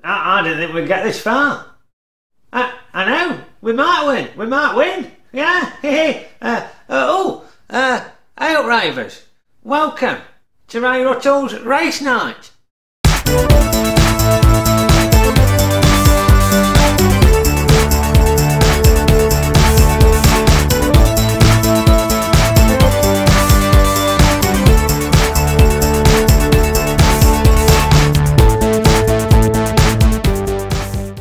I didn't think we'd get this far. I know. We might win. We might win. Yeah. Hey, Rayvers. Welcome to Ray Ruttle's race night.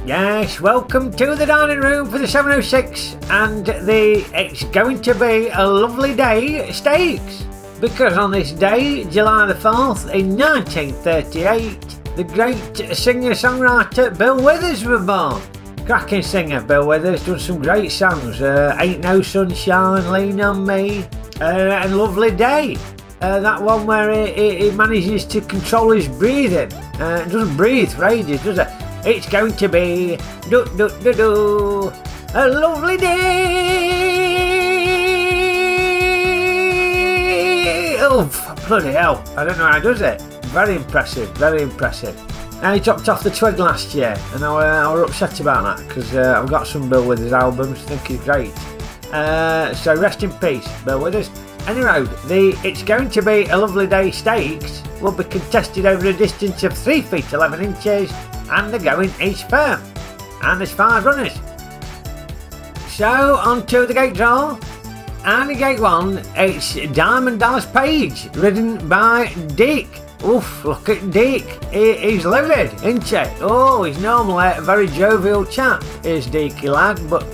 Yes, welcome to the dining room for the 706, and it's going to be a lovely day stakes, because on this day, July the 4th in 1938, the great singer-songwriter Bill Withers was born. Cracking singer Bill Withers, done some great songs, Ain't No Sunshine, Lean On Me, and Lovely Day. That one where he manages to control his breathing, doesn't breathe for ages, does it? It's going to be a lovely day. Oh, bloody hell. I don't know how he does it. Very impressive, very impressive. Now, he dropped off the twig last year, and I were upset about that, because I've got some Bill Withers albums, I think he's great. So rest in peace, Bill Withers. Anyway, It's Going to Be a Lovely Day stakes will be contested over a distance of 3 feet 11 inches, and the going is firm, and there's 5 runners. So on to the gate draw, and in gate 1 it's Diamond Dallas Page, ridden by Dick. Oof, look at Dick, he's livid, isn't he? Oh, he's normally a very jovial chap, is Dicky lad, but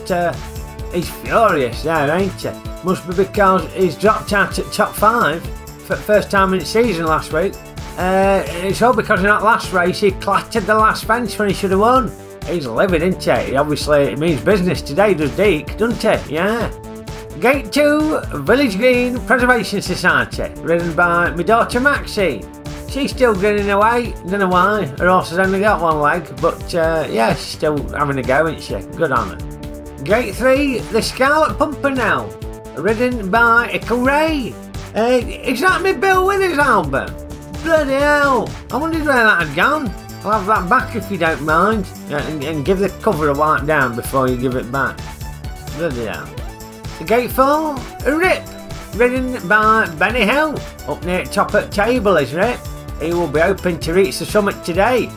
he's furious there, ain't he? Must be because he's dropped out at top 5 for the first time in the season last week. It's all because in that last race he clattered the last fence when he should have won. He's livid, isn't he? Obviously it means business today, does Deke, doesn't he? Yeah. Gate 2, Village Green Preservation Society, ridden by my daughter Maxine. She's still grinning away, don't know why, her horse has only got 1 leg, but yeah, she's still having a go, isn't she? Good on her. Gate 3, the Scarlet Pimpernel, ridden by Ickle Ray. Is that my Bill Withers album? Bloody hell, I wondered where that had gone. I'll have that back if you don't mind, and give the cover a wipe down before you give it back. Bloody hell. Gate 4, Rip, ridden by Benny Hill. Up near top at table is Rip. He will be hoping to reach the summit today.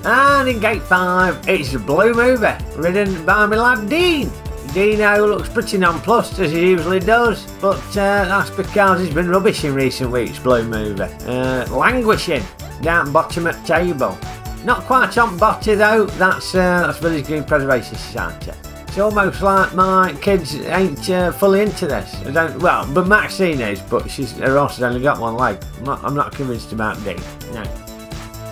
And in gate 5, it's the Blue Mover, ridden by my lad Dean. Dino looks pretty nonplussed as he usually does, but that's because he's been rubbish in recent weeks, Blue Mover. Languishing down bottom at table. Not quite on bottom though, that's Village Green Preservation Society. It's almost like my kids ain't fully into this. Well, but Maxine is, but her horse has only got 1 leg. I'm not convinced about Dean, no.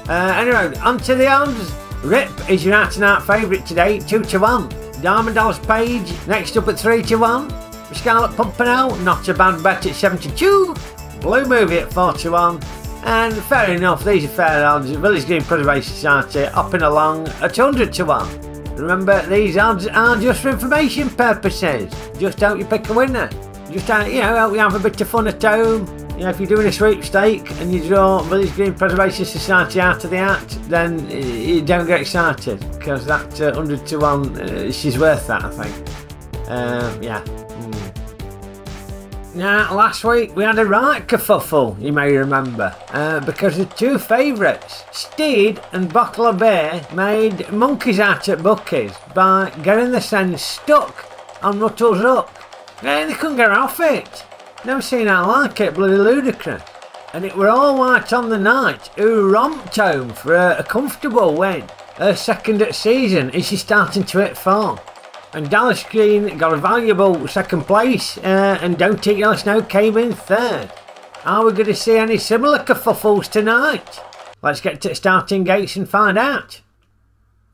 Anyway, on to the odds. Rip is your out and out favourite today, 2 to 1. Diamond Dallas Page next up at 3 to 1. Scarlet Pimpernel, not a bad bet at 7 to 2. Blue Movie at 4 to 1. And fair enough, these are fair odds. Village Green Preservation Society hopping along at 100 to 1. Remember, these odds are just for information purposes. Just hope you pick a winner. Just hope you have a bit of fun at home. You know, if you're doing a sweepstake and you draw Village Green Preservation Society out of the hat, then you don't get excited, because that 100 to 1, she's worth that, I think. Yeah. Now, last week we had a right kerfuffle, you may remember, because the 2 favourites, Steed and Bottle of Beer, made monkeys out at bookies by getting the sense stuck on Ruttle's hook. They couldn't get off it. Never seen that like it, bloody ludicrous. And it were all white on the night, who romped home for a comfortable win. Her second at season, is she starting to hit form. And Dallas Green got a valuable second place, and Don't Eat Your Snow came in 3rd. Are we going to see any similar kerfuffles tonight? Let's get to the starting gates and find out.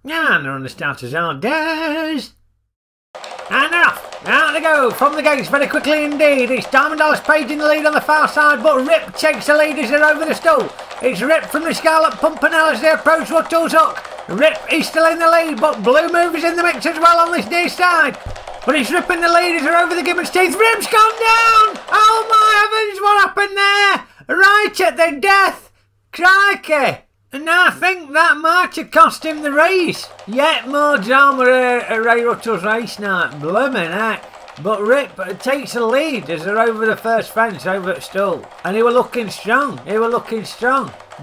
And they're on the starters orders. And they're off. Out they go from the gates very quickly indeed. It's Diamond Dallas Page in the lead on the far side, but Rip takes the lead as they're over the stall. It's Rip from the Scarlet Pimpernel as they approach Ruttle's hook. Rip is still in the lead, but Blue Mover's in the mix as well on this near side. But it's Rip in the lead as they're over the Gibbon's teeth. Rip's gone down! Oh my heavens, what happened there? Right at the death. Crikey. And I think that might have cost him the race. Yet more drama at Ray Ruttle's race night. Bloomin' heck. But Rip takes the lead as they're over the first fence over at Stull. And he were looking strong.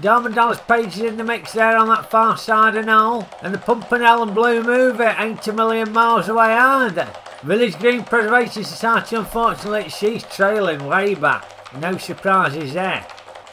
Diamond Dallas Page is in the mix there on that far side and all. And the Pumpinell and Blue Mover ain't a million miles away either. Village Green Preservation Society, unfortunately, she's trailing way back. No surprises there.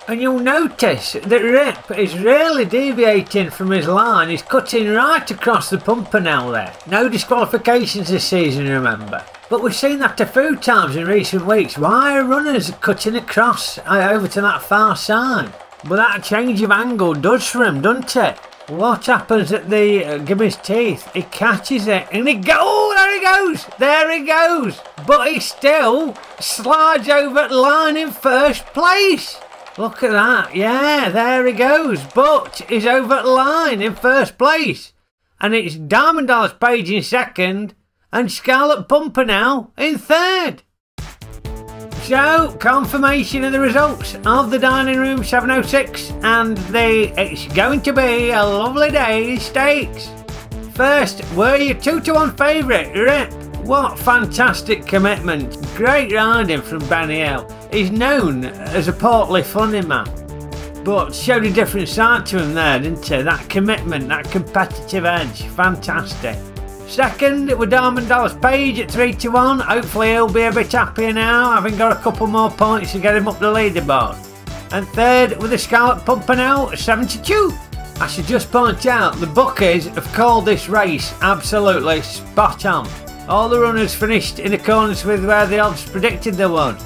And you'll notice that Rip is really deviating from his line. He's cutting right across the Pumpinell there. No disqualifications this season, remember. But we've seen that a few times in recent weeks. Why are runners cutting across over to that far side? But that change of angle does for him, doesn't it? What happens at the Gibbons Teeth? He catches it and he goes. Oh, there he goes. But he still slides over the line in first place. Look at that. Yeah, there he goes. But he's over the line in first place. And it's Diamond Dallas Page in second and Scarlet Pumpinell in third. So, confirmation of the results of the Dining Room 706, and it's going to be a lovely day in stakes. First, were your 2-to-1 favourite, Rip? What fantastic commitment. Great riding from Benny Hill. He's known as a portly funny man, but showed a different side to him there, didn't he? That commitment, that competitive edge, fantastic. Second, with Diamond Dallas Page at 3-to-1. Hopefully he'll be a bit happier now, having got a couple more points to get him up the leaderboard. And third, with the Scarlet Pumpinell at 7-2. I should just point out, the bookies have called this race absolutely spot on. All the runners finished in accordance with where the odds predicted they would.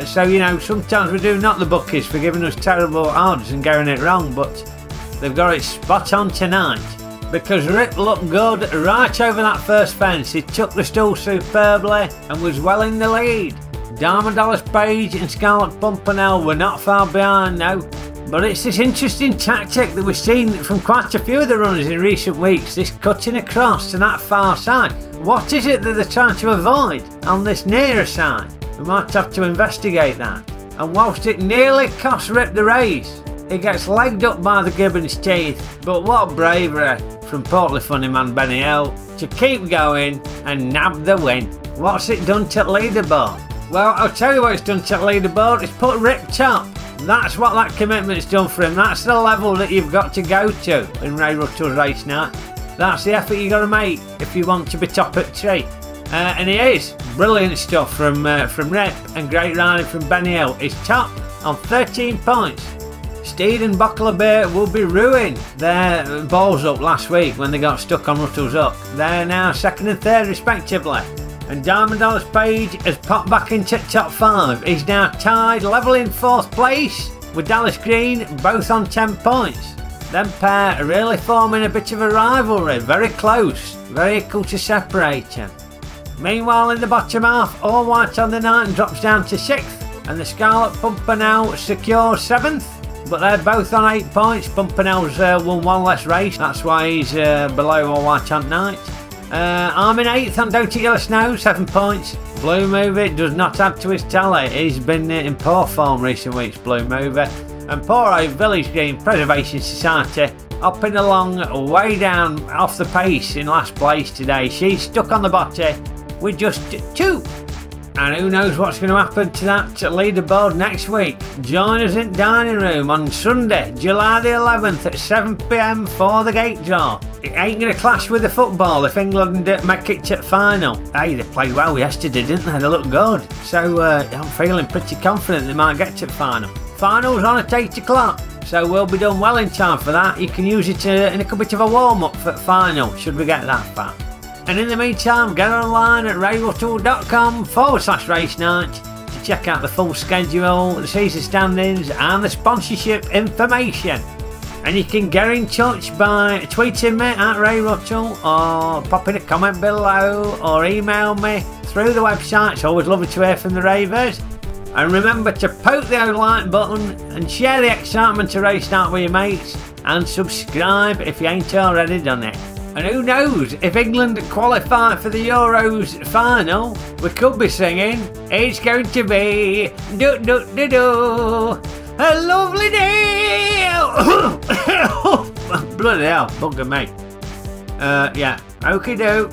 So, you know, sometimes we do knock the bookies for giving us terrible odds and getting it wrong, but they've got it spot on tonight. Because Rip looked good right over that first fence. He took the stool superbly and was well in the lead. Diamond Dallas Page and Scarlet Pumpinell were not far behind now. But it's this interesting tactic that we've seen from quite a few of the runners in recent weeks, this cutting across to that far side. What is it that they're trying to avoid on this nearer side? We might have to investigate that. And whilst it nearly cost Rip the race, he gets legged up by the Gibbons Teeth. But what bravery from portly funny man Benny Hill to keep going and nab the win. What's it done to leaderboard? Well, I'll tell you what it's done to leaderboard. It's put Rip top. That's what that commitment's done for him. That's the level that you've got to go to in Ray Ruttle's race night. That's the effort you got to make if you want to be top at 3. And he is. Brilliant stuff from Rip and great riding from Benny Hill. He's top on 13 points. Steed and Bottle of Beer will be ruined their balls up last week when they got stuck on Ruttle's Hook. They're now second and third respectively. And Diamond Dallas Page has popped back into top 5. He's now tied level in 4th place with Dallas Green, both on 10 points. Them pair are really forming a bit of a rivalry, very close, very equal to separating. Meanwhile in the bottom half, All White on the night drops down to 6th, and the Scarlet Pumpinell secures 7th. But they're both on 8 points. Pumpinell's won one less race, that's why he's below All White on night. I'm in 8th on Don't You Yellow Snow, 7 points. Blue Mover does not add to his tally. He's been in poor form recent weeks, Blue Mover. And poor old Village Green Preservation Society hopping along way down off the pace in last place today. She's stuck on the bottom with just 2. And who knows what's going to happen to that leaderboard next week. Join us in Dining Room on Sunday, July the 11th at 7 PM for the gate draw. It ain't going to clash with the football if England make it to the final. Hey, they played well yesterday, didn't they? They looked good. So I'm feeling pretty confident they might get to the final. Final's on at 8 o'clock, so we'll be done well in time for that. You can use it in a bit of a warm-up for the final, should we get that far. And in the meantime, get online at rayruttle.com/race night to check out the full schedule, the season standings and the sponsorship information. And you can get in touch by tweeting me at rayruttle or popping a comment below or email me through the website. It's always lovely to hear from the Rayvers. And remember to poke the old like button and share the excitement of race night with your mates, and subscribe if you ain't already done it. And who knows, if England qualify for the Euros final, we could be singing, it's going to be do do do do. A lovely day! Bloody hell, bugger me. Yeah, okie doke.